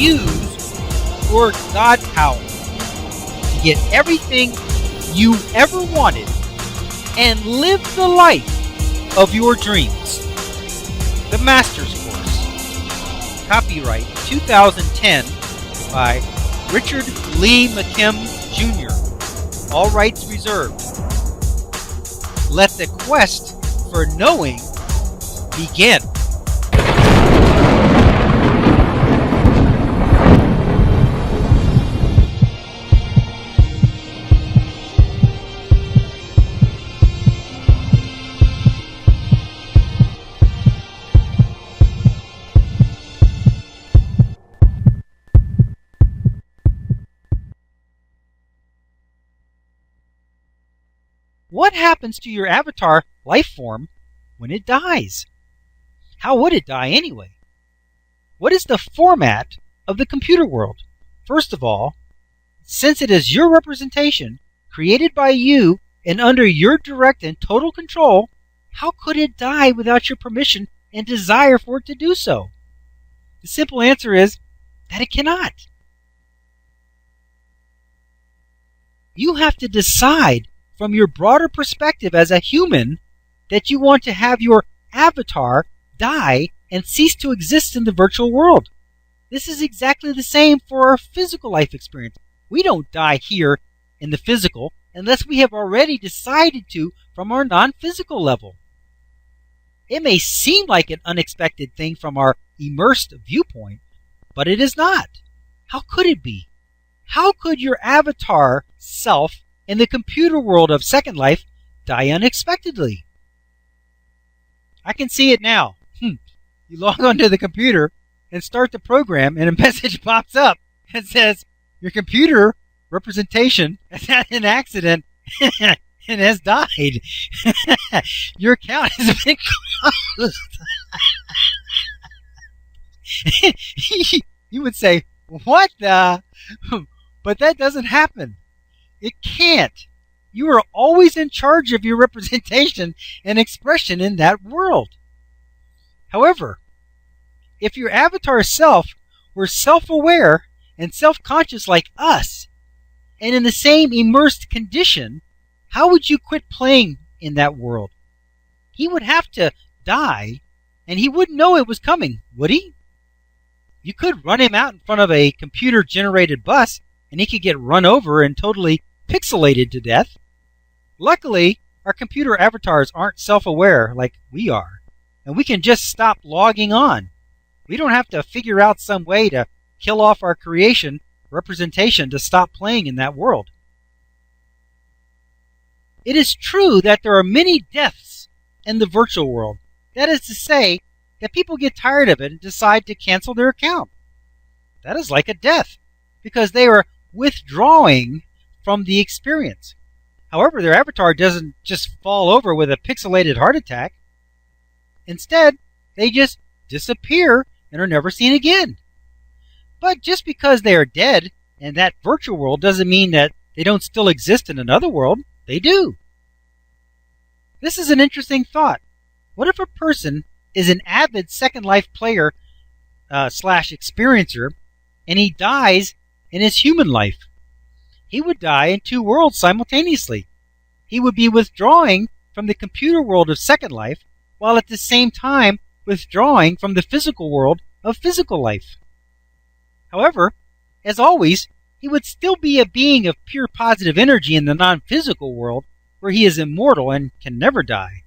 use your God power to get everything you ever wanted and live the life of your dreams. The Master's Course. Copyright 2010 by Richard Lee McKim Jr. All rights reserved. Let the quest for knowing begin. What happens to your avatar life form when it dies? How would it die anyway? What is the format of the computer world? First of all, since it is your representation, created by you and under your direct and total control, how could it die without your permission and desire for it to do so? The simple answer is that it cannot. You have to decide from your broader perspective as a human that you want to have your avatar die and cease to exist in the virtual world. This is exactly the same for our physical life experience. We don't die here in the physical unless we have already decided to from our non-physical level. It may seem like an unexpected thing from our immersed viewpoint, but it is not. How could it be? How could your avatar self in the computer world of Second Life die unexpectedly? I can see it now. You log onto the computer and start the program, and a message pops up and says, your computer representation has had an accident and has died. Your account has been closed. You would say, what the? But that doesn't happen. It can't. You are always in charge of your representation and expression in that world. However, if your avatar self were self-aware and self-conscious like us, and in the same immersed condition, how would you quit playing in that world? He would have to die, and he wouldn't know it was coming, would he? You could run him out in front of a computer-generated bus, and he could get run over and totally pixelated to death. Luckily, our computer avatars aren't self-aware like we are, and we can just stop logging on. We don't have to figure out some way to kill off our creation representation to stop playing in that world. It is true that there are many deaths in the virtual world. That is to say, that people get tired of it and decide to cancel their account. That is like a death, because they are withdrawing from the experience. However, their avatar doesn't just fall over with a pixelated heart attack. Instead, they just disappear and are never seen again. But just because they are dead in that virtual world doesn't mean that they don't still exist in another world. They do. This is an interesting thought. What if a person is an avid Second Life player slash experiencer, and he dies in his human life? He would die in two worlds simultaneously. He would be withdrawing from the computer world of Second Life, while at the same time withdrawing from the physical world of physical life. However, as always, he would still be a being of pure positive energy in the non-physical world, where he is immortal and can never die.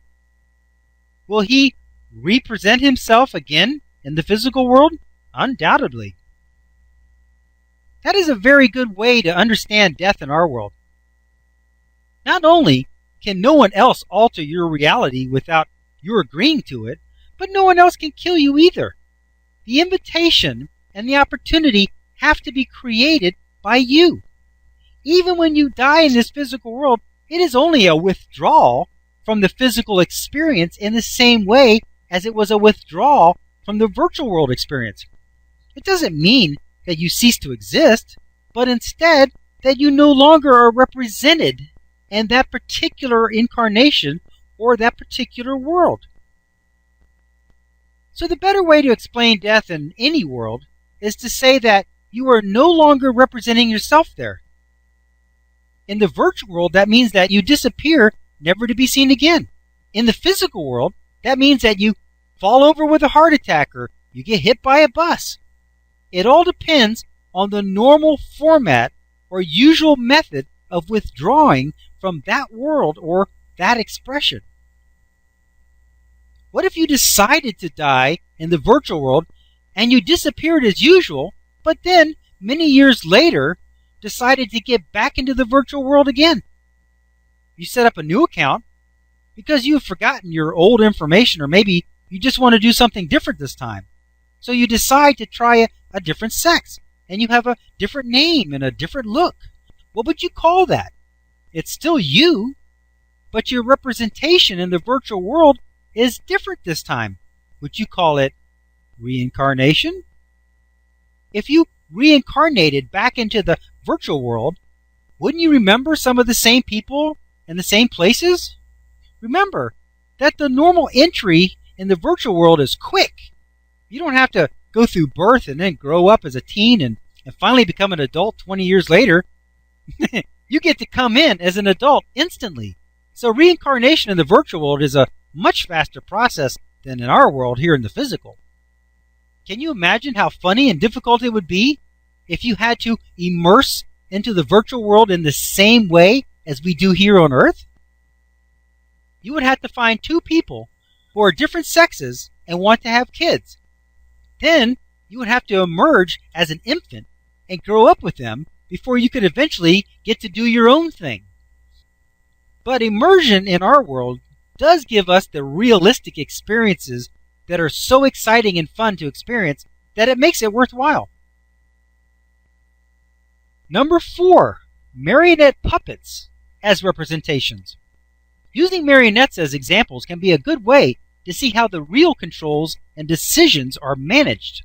Will he represent himself again in the physical world? Undoubtedly. That is a very good way to understand death in our world. Not only can no one else alter your reality without your agreeing to it, but no one else can kill you either. The invitation and the opportunity have to be created by you. Even when you die in this physical world, it is only a withdrawal from the physical experience in the same way as it was a withdrawal from the virtual world experience. It doesn't mean that you cease to exist, but instead that you no longer are represented in that particular incarnation or that particular world. So the better way to explain death in any world is to say that you are no longer representing yourself there. In the virtual world, that means that you disappear, never to be seen again. In the physical world, that means that you fall over with a heart attack or you get hit by a bus. It all depends on the normal format or usual method of withdrawing from that world or that expression. What if you decided to die in the virtual world and you disappeared as usual, but then many years later decided to get back into the virtual world again? You set up a new account because you've forgotten your old information, or maybe you just want to do something different this time. So you decide to try a different sex, and you have a different name and a different look. What would you call that? It's still you, but your representation in the virtual world is different this time. Would you call it reincarnation? If you reincarnated back into the virtual world, wouldn't you remember some of the same people and the same places? Remember that the normal entry in the virtual world is quick. You don't have to go through birth and then grow up as a teen and finally become an adult 20 years later. You get to come in as an adult instantly. So reincarnation in the virtual world is a much faster process than in our world here in the physical. Can you imagine how funny and difficult it would be if you had to immerse into the virtual world in the same way as we do here on Earth? You would have to find two people who are different sexes and want to have kids. Then you would have to emerge as an infant and grow up with them before you could eventually get to do your own thing. But immersion in our world does give us the realistic experiences that are so exciting and fun to experience that it makes it worthwhile. Number 4, marionette puppets as representations. Using marionettes as examples can be a good way to see how the real controls and decisions are managed.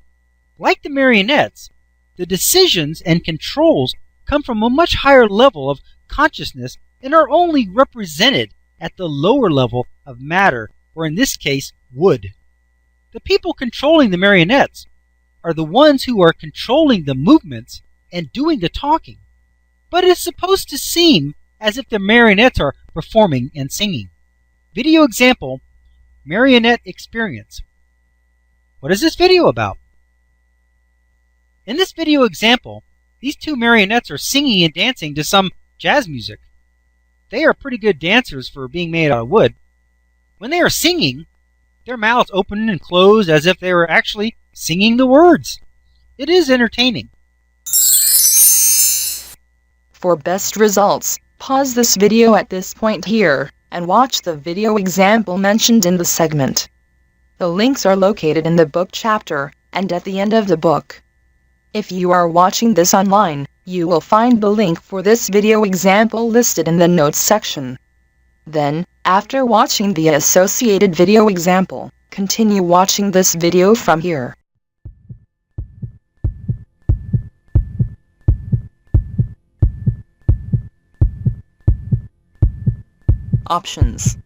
Like the marionettes, the decisions and controls come from a much higher level of consciousness and are only represented at the lower level of matter, or in this case, wood. The people controlling the marionettes are the ones who are controlling the movements and doing the talking. But it's supposed to seem as if the marionettes are performing and singing. Video example, marionette experience. What is this video about? In this video example, these two marionettes are singing and dancing to some jazz music. They are pretty good dancers for being made out of wood. When they are singing, their mouths open and close as if they were actually singing the words. It is entertaining. For best results, pause this video at this point here, and watch the video example mentioned in the segment. The links are located in the book chapter, and at the end of the book. If you are watching this online, you will find the link for this video example listed in the notes section. Then, after watching the associated video example, continue watching this video from here. Options.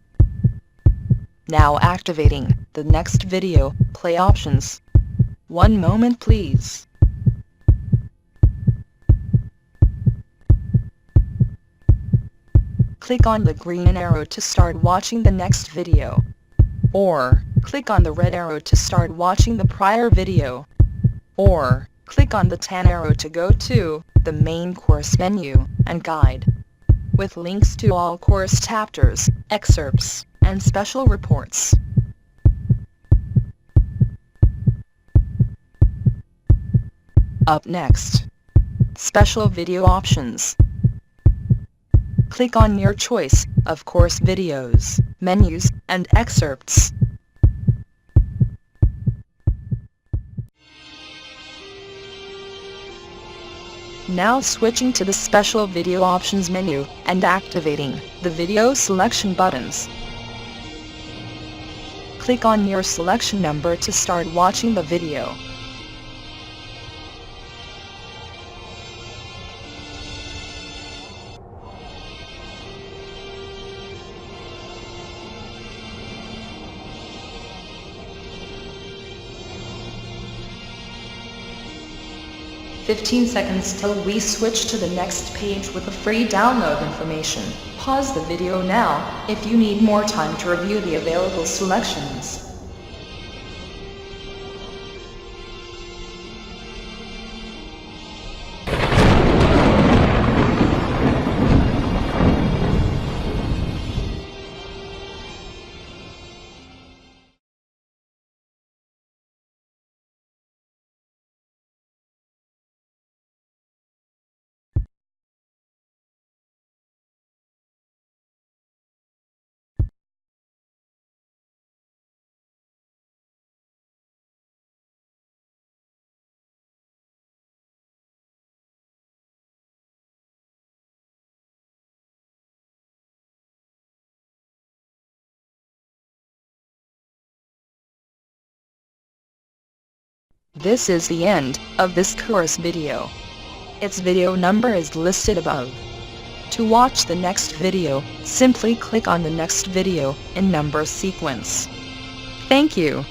Now activating the next video, play options. 1 moment please. Click on the green arrow to start watching the next video. Or, click on the red arrow to start watching the prior video. Or, click on the tan arrow to go to the main course menu and guide, with links to all course chapters, excerpts, and special reports. Up next, special video options. Click on your choice of course videos, menus, and excerpts. Now switching to the special video options menu and activating the video selection buttons. Click on your selection number to start watching the video. 15 seconds till we switch to the next page with the free download information. Pause the video now if you need more time to review the available selections. This is the end of this course video. Its video number is listed above. To watch the next video, simply click on the next video in number sequence. Thank you.